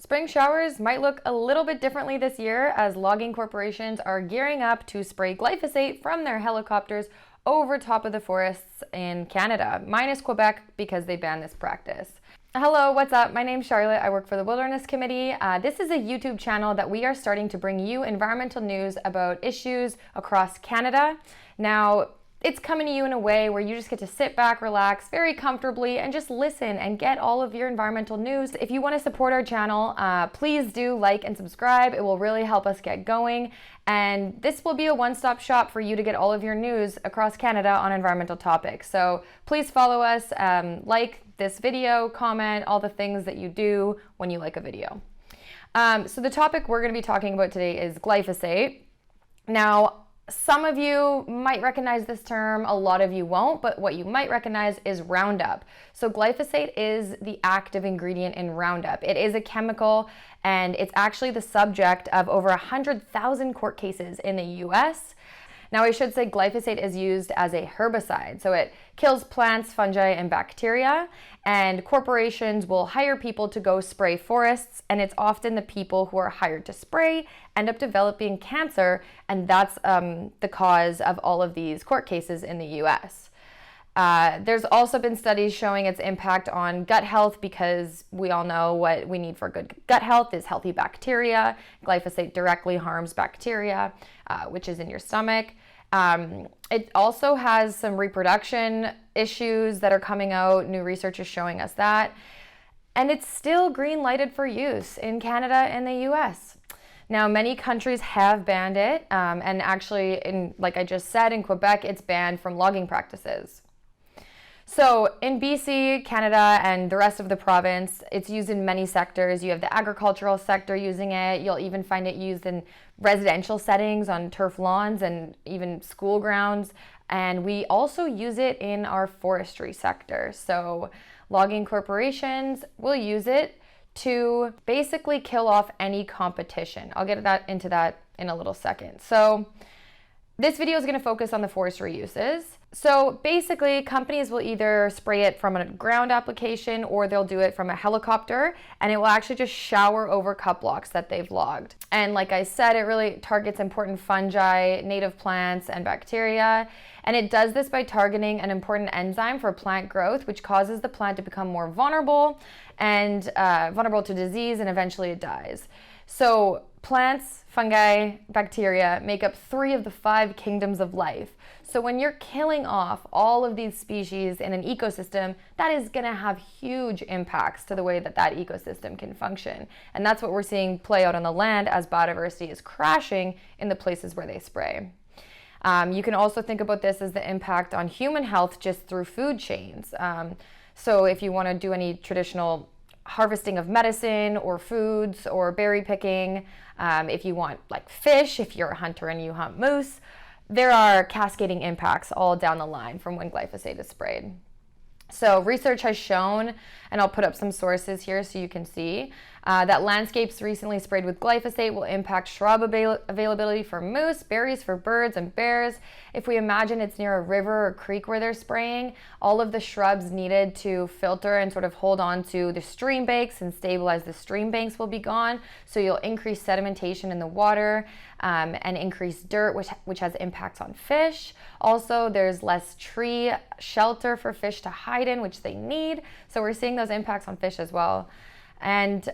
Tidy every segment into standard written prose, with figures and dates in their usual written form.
Spring showers might look a little bit differently this year as logging corporations are gearing up to spray glyphosate from their helicopters over top of the forests in Canada, minus Quebec because they banned this practice. Hello, what's up? My name's Charlotte. I work for the Wilderness Committee. This is a YouTube channel that we are starting to bring you environmental news about issues across Canada. Now, it's coming to you in a way where you just get to sit back, relax very comfortably, and just listen and get all of your environmental news. If you want to support our channel, please do like and subscribe. It will really help us get going. And this will be a one-stop shop for you to get all of your news across Canada on environmental topics. So please follow us, like this video, comment, all the things that you do when you like a video. So the topic we're going to be talking about today is glyphosate. Now, some of you might recognize this term, a lot of you won't, but what you might recognize is Roundup. So glyphosate is the active ingredient in Roundup. It is a chemical, and it's actually the subject of over 100,000 court cases in the US. Now, I should say glyphosate is used as a herbicide, so it kills plants, fungi, and bacteria, and corporations will hire people to go spray forests, and it's often the people who are hired to spray end up developing cancer, and that's the cause of all of these court cases in the US. There's also been studies showing its impact on gut health because we all know what we need for good gut health is healthy bacteria. Glyphosate directly harms bacteria, which is in your stomach. It also has some reproduction issues that are coming out. New research is showing us that. And it's still green lighted for use in Canada and the US. Now, many countries have banned it. And actually, like I just said, in Quebec, it's banned from logging practices. So in BC, Canada, and the rest of the province, it's used in many sectors. You have the agricultural sector using it. You'll even find it used in residential settings on turf lawns and even school grounds. And we also use it in our forestry sector. So logging corporations will use it to basically kill off any competition. I'll get into that in a little second. So this video is going to focus on the forestry uses. So basically, companies will either spray it from a ground application or they'll do it from a helicopter, and it will actually just shower over cut blocks that they've logged. And like I said, it really targets important fungi, native plants, and bacteria. And it does this by targeting an important enzyme for plant growth, which causes the plant to become more vulnerable and vulnerable to disease, and eventually it dies. So plants, fungi, bacteria make up 3 of the 5 kingdoms of life. So when you're killing off all of these species in an ecosystem, that is going to have huge impacts to the way that that ecosystem can function. And that's what we're seeing play out on the land as biodiversity is crashing in the places where they spray. You can also think about this as the impact on human health just through food chains. So if you want to do any traditional harvesting of medicine or foods or berry picking, if you want like fish, if you're a hunter and you hunt moose, there are cascading impacts all down the line from when glyphosate is sprayed. So research has shown, and I'll put up some sources here so you can see, that landscapes recently sprayed with glyphosate will impact shrub availability for moose, berries for birds and bears. If we imagine it's near a river or creek where they're spraying, all of the shrubs needed to filter and sort of hold on to the stream banks and stabilize the stream banks will be gone. So you'll increase sedimentation in the water and increase dirt, which has impacts on fish. Also, there's less tree shelter for fish to hide in, which they need. So we're seeing those impacts on fish as well. And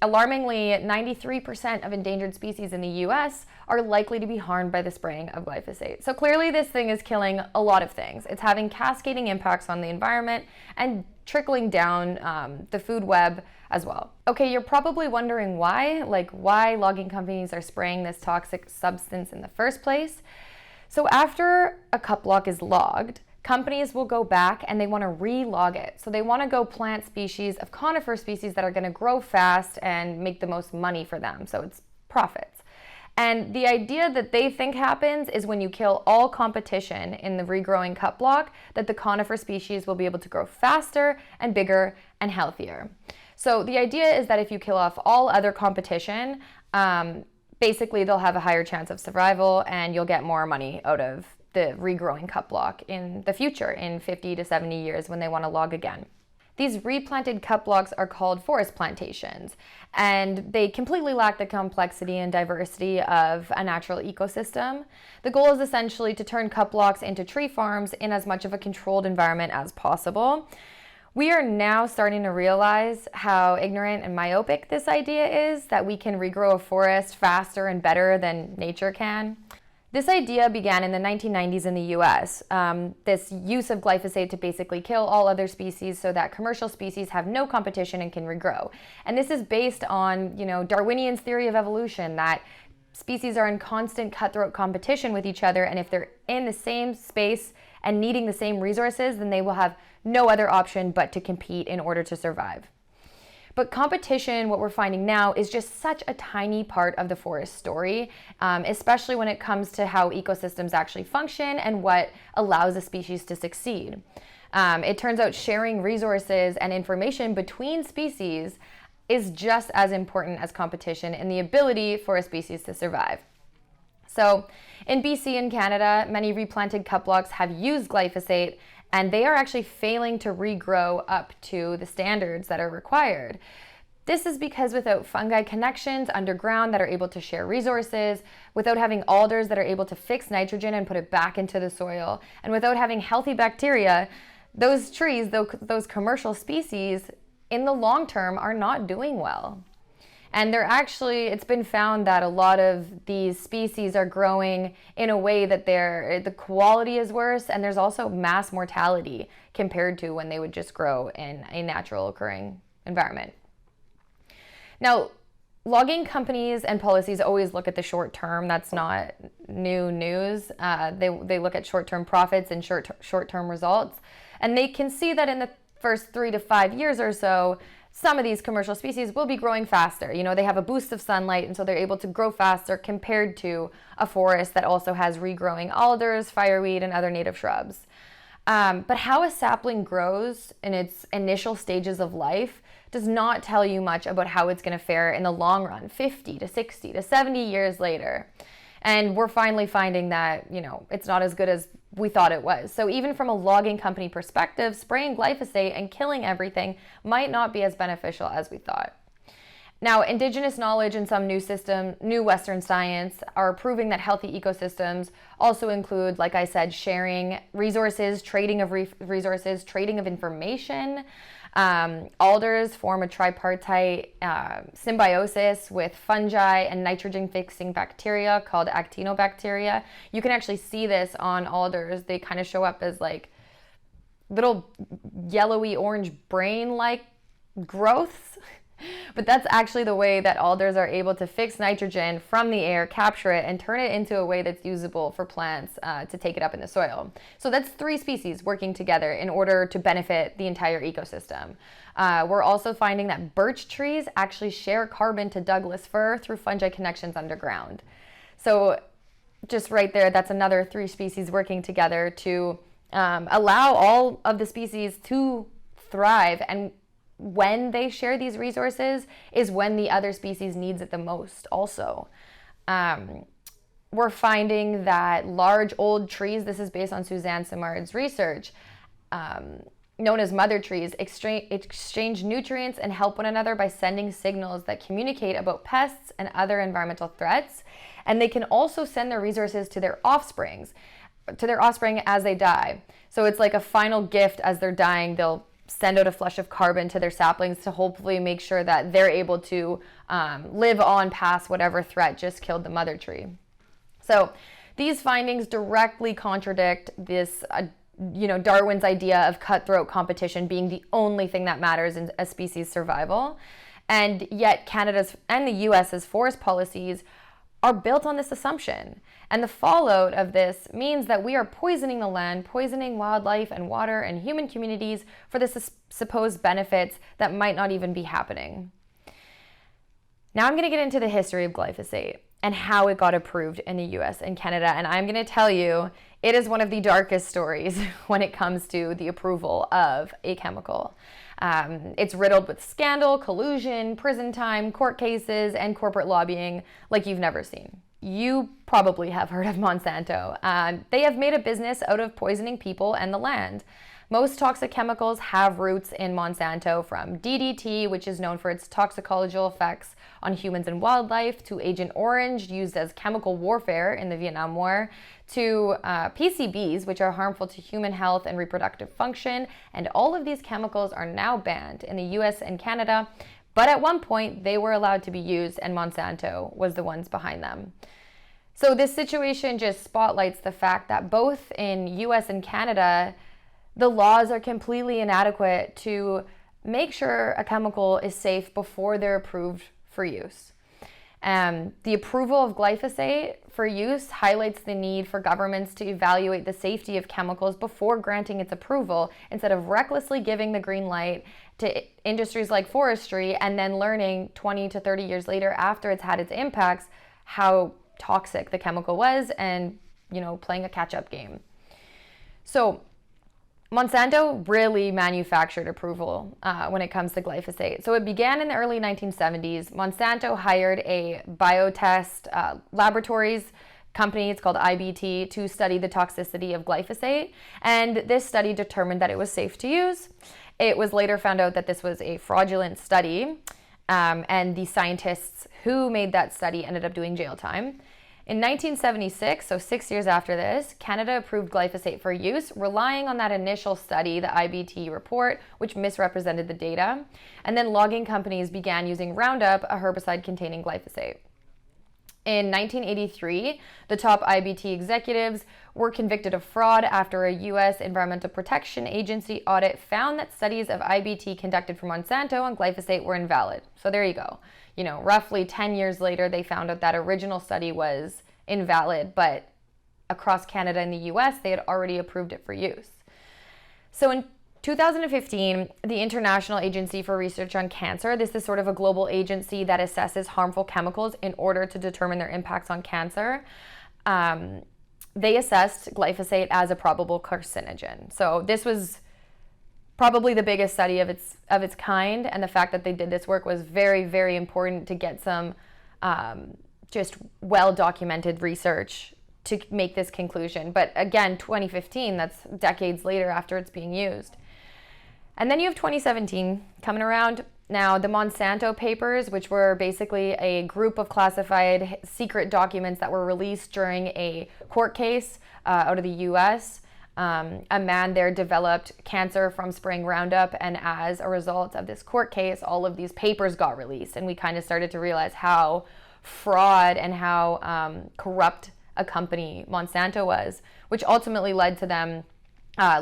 alarmingly, 93% of endangered species in the US are likely to be harmed by the spraying of glyphosate. So clearly this thing is killing a lot of things. It's having cascading impacts on the environment and trickling down the food web as well. Okay, you're probably wondering why logging companies are spraying this toxic substance in the first place. So after a cut block is logged, companies will go back and they want to re-log it. So they want to go plant species of conifer species that are going to grow fast and make the most money for them. So it's profits. And the idea that they think happens is when you kill all competition in the regrowing cut block, that the conifer species will be able to grow faster and bigger and healthier. So the idea is that if you kill off all other competition, basically they'll have a higher chance of survival and you'll get more money out of the regrowing cut block in the future, in 50 to 70 years when they want to log again. These replanted cut blocks are called forest plantations, and they completely lack the complexity and diversity of a natural ecosystem. The goal is essentially to turn cut blocks into tree farms in as much of a controlled environment as possible. We are now starting to realize how ignorant and myopic this idea is, that we can regrow a forest faster and better than nature can. This idea began in the 1990s in the US. This use of glyphosate to basically kill all other species so that commercial species have no competition and can regrow. And this is based on, Darwinian's theory of evolution, that species are in constant cutthroat competition with each other, and if they're in the same space and needing the same resources, then they will have no other option but to compete in order to survive. But competition, what we're finding now, is just such a tiny part of the forest story, especially when it comes to how ecosystems actually function and what allows a species to succeed. It turns out sharing resources and information between species is just as important as competition in the ability for a species to survive. So in BC and Canada, many replanted cut blocks have used glyphosate, and they are actually failing to regrow up to the standards that are required. This is because without fungi connections underground that are able to share resources, without having alders that are able to fix nitrogen and put it back into the soil, and without having healthy bacteria, those trees, those commercial species, in the long term are not doing well. And it's been found that a lot of these species are growing in a way that the quality is worse, and there's also mass mortality compared to when they would just grow in a natural occurring environment. Now, logging companies and policies always look at the short term. That's not new news. They look at short-term profits and short-term results, and they can see that in the first 3 to 5 years or so, some of these commercial species will be growing faster. They have a boost of sunlight, and so they're able to grow faster compared to a forest that also has regrowing alders, fireweed, and other native shrubs. But how a sapling grows in its initial stages of life does not tell you much about how it's going to fare in the long run, 50 to 60 to 70 years later. And we're finally finding that, it's not as good as we thought it was. So even from a logging company perspective, spraying glyphosate and killing everything might not be as beneficial as we thought. Now, indigenous knowledge and some new Western science are proving that healthy ecosystems also include, like I said, sharing resources, trading of resources, trading of information. Alders form a tripartite symbiosis with fungi and nitrogen-fixing bacteria called actinobacteria. You can actually see this on alders. They kind of show up as like little yellowy orange brain-like growths. But that's actually the way that alders are able to fix nitrogen from the air, capture it, and turn it into a way that's usable for plants to take it up in the soil. So that's 3 species working together in order to benefit the entire ecosystem. We're also finding that birch trees actually share carbon to Douglas fir through fungi connections underground. So just right there, that's another 3 species working together to allow all of the species to thrive. And when they share these resources is when the other species needs it the most also. We're finding that large old trees, this is based on Suzanne Simard's research, known as mother trees, exchange nutrients and help one another by sending signals that communicate about pests and other environmental threats. And they can also send their resources to their offspring as they die. So it's like a final gift. As they're dying, they'll send out a flush of carbon to their saplings to hopefully make sure that they're able to live on past whatever threat just killed the mother tree. So these findings directly contradict this, Darwin's idea of cutthroat competition being the only thing that matters in a species' survival. And yet Canada's and the US's forest policies are built on this assumption. And the fallout of this means that we are poisoning the land, poisoning wildlife and water and human communities for the supposed benefits that might not even be happening. Now I'm going to get into the history of glyphosate and how it got approved in the US and Canada. And I'm going to tell you, it is one of the darkest stories when it comes to the approval of a chemical. It's riddled with scandal, collusion, prison time, court cases, and corporate lobbying like you've never seen. You probably have heard of Monsanto. They have made a business out of poisoning people and the land. Most toxic chemicals have roots in Monsanto, from DDT, which is known for its toxicological effects on humans and wildlife, to Agent Orange, used as chemical warfare in the Vietnam War, to PCBs, which are harmful to human health and reproductive function. And all of these chemicals are now banned in the US and Canada, but at one point they were allowed to be used, and Monsanto was the ones behind them. So this situation just spotlights the fact that both in US and Canada, the laws are completely inadequate to make sure a chemical is safe before they're approved for use. The approval of glyphosate for use highlights the need for governments to evaluate the safety of chemicals before granting its approval, instead of recklessly giving the green light to industries like forestry and then learning 20 to 30 years later, after it's had its impacts, how toxic the chemical was, and playing a catch-up game. So Monsanto really manufactured approval when it comes to glyphosate. So it began in the early 1970s. Monsanto hired a biotest laboratories company, it's called IBT, to study the toxicity of glyphosate. And this study determined that it was safe to use. It was later found out that this was a fraudulent study, and the scientists who made that study ended up doing jail time. In 1976, so 6 years after this, Canada approved glyphosate for use, relying on that initial study, the IBT report, which misrepresented the data. And then logging companies began using Roundup, a herbicide containing glyphosate. In 1983, the top IBT executives were convicted of fraud after a U.S. Environmental Protection Agency audit found that studies of IBT conducted for Monsanto on glyphosate were invalid. So there you go. Roughly 10 years later, they found out that original study was invalid, but across Canada and the US, they had already approved it for use. So in 2015, the International Agency for Research on Cancer, this is sort of a global agency that assesses harmful chemicals in order to determine their impacts on cancer. They assessed glyphosate as a probable carcinogen. So this was probably the biggest study of its kind, and the fact that they did this work was very, very important to get some just well-documented research to make this conclusion. But again, 2015, that's decades later after it's being used. And then you have 2017 coming around. Now, the Monsanto papers, which were basically a group of classified secret documents that were released during a court case out of the US. A man there developed cancer from spraying Roundup, and as a result of this court case, all of these papers got released, and we kind of started to realize how fraud and how corrupt a company Monsanto was, which ultimately led to them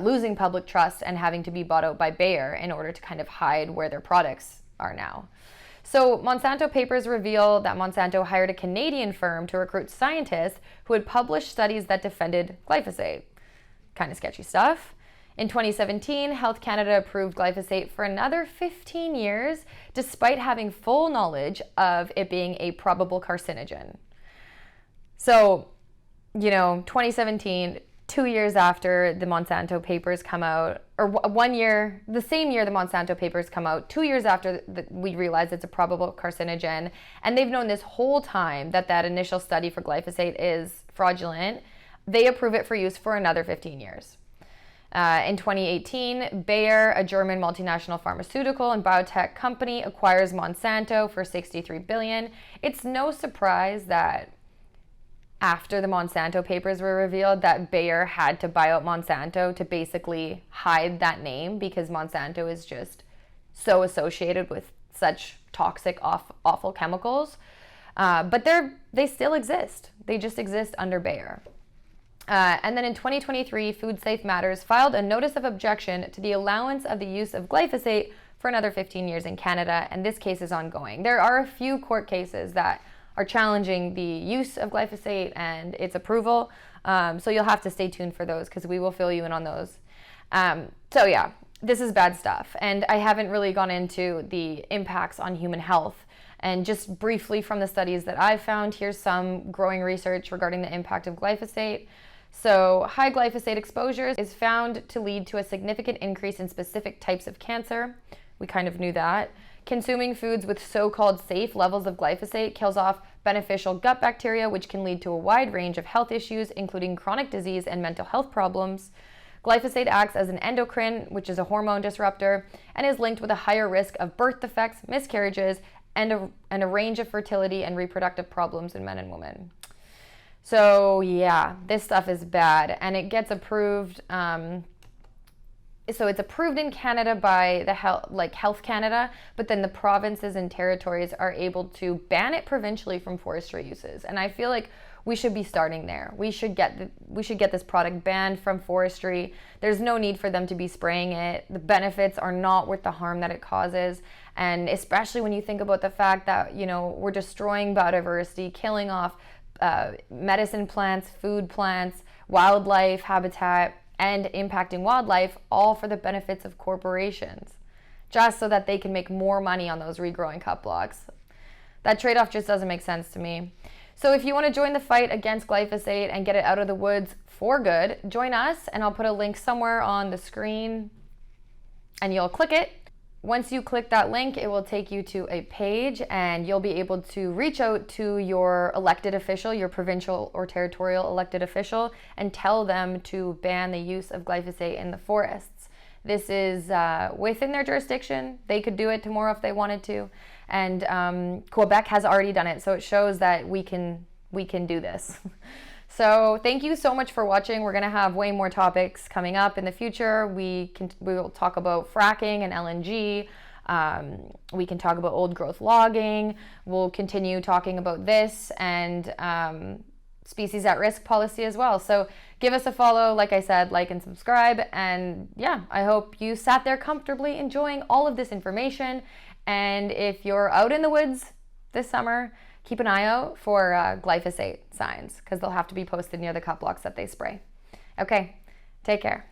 losing public trust and having to be bought out by Bayer in order to kind of hide where their products are now. So Monsanto papers reveal that Monsanto hired a Canadian firm to recruit scientists who had published studies that defended glyphosate. Kind of sketchy stuff. In 2017, Health Canada approved glyphosate for another 15 years, despite having full knowledge of it being a probable carcinogen. So, 2017, 2 years after the Monsanto papers come out, or 1 year, the same year the Monsanto papers come out, 2 years after we realize it's a probable carcinogen, and they've known this whole time that initial study for glyphosate is fraudulent. They approve it for use for another 15 years. In 2018, Bayer, a German multinational pharmaceutical and biotech company, acquires Monsanto for $63 billion. It's no surprise that after the Monsanto papers were revealed, that Bayer had to buy out Monsanto to basically hide that name, because Monsanto is just so associated with such toxic, awful chemicals. But they still exist. They just exist under Bayer. And then in 2023, Food Safe Matters filed a notice of objection to the allowance of the use of glyphosate for another 15 years in Canada, and this case is ongoing. There are a few court cases that are challenging the use of glyphosate and its approval, so you'll have to stay tuned for those, because we will fill you in on those. So yeah, this is bad stuff, and I haven't really gone into the impacts on human health. And just briefly from the studies that I've found, here's some growing research regarding the impact of glyphosate. So high glyphosate exposure is found to lead to a significant increase in specific types of cancer. We kind of knew that. Consuming foods with so-called safe levels of glyphosate kills off beneficial gut bacteria, which can lead to a wide range of health issues, including chronic disease and mental health problems. Glyphosate acts as an endocrine, which is a hormone disruptor, and is linked with a higher risk of birth defects, miscarriages, and a range of fertility and reproductive problems in men and women. So yeah, this stuff is bad, and it gets approved. So it's approved in Canada by the Health Canada, but then the provinces and territories are able to ban it provincially from forestry uses. And I feel like we should be starting there. We should get this product banned from forestry. There's no need for them to be spraying it. The benefits are not worth the harm that it causes. And especially when you think about the fact that, we're destroying biodiversity, killing off medicine plants, food plants, wildlife habitat, and impacting wildlife, all for the benefits of corporations, just so that they can make more money on those regrowing cut blocks. That trade-off just doesn't make sense to me. So if you want to join the fight against glyphosate and get it out of the woods for good, join us, and I'll put a link somewhere on the screen, and you'll click it. Once you click that link, it will take you to a page, and you'll be able to reach out to your elected official, your provincial or territorial elected official, and tell them to ban the use of glyphosate in the forests. This is within their jurisdiction. They could do it tomorrow if they wanted to, and Quebec has already done it, so it shows that we can do this. So thank you so much for watching. We're going to have way more topics coming up in the future. We will talk about fracking and LNG. We can talk about old growth logging. We'll continue talking about this and species at risk policy as well. So give us a follow. Like I said, like and subscribe. And yeah, I hope you sat there comfortably enjoying all of this information. And if you're out in the woods this summer, keep an eye out for glyphosate signs, because they'll have to be posted near the cut blocks that they spray. Okay, take care.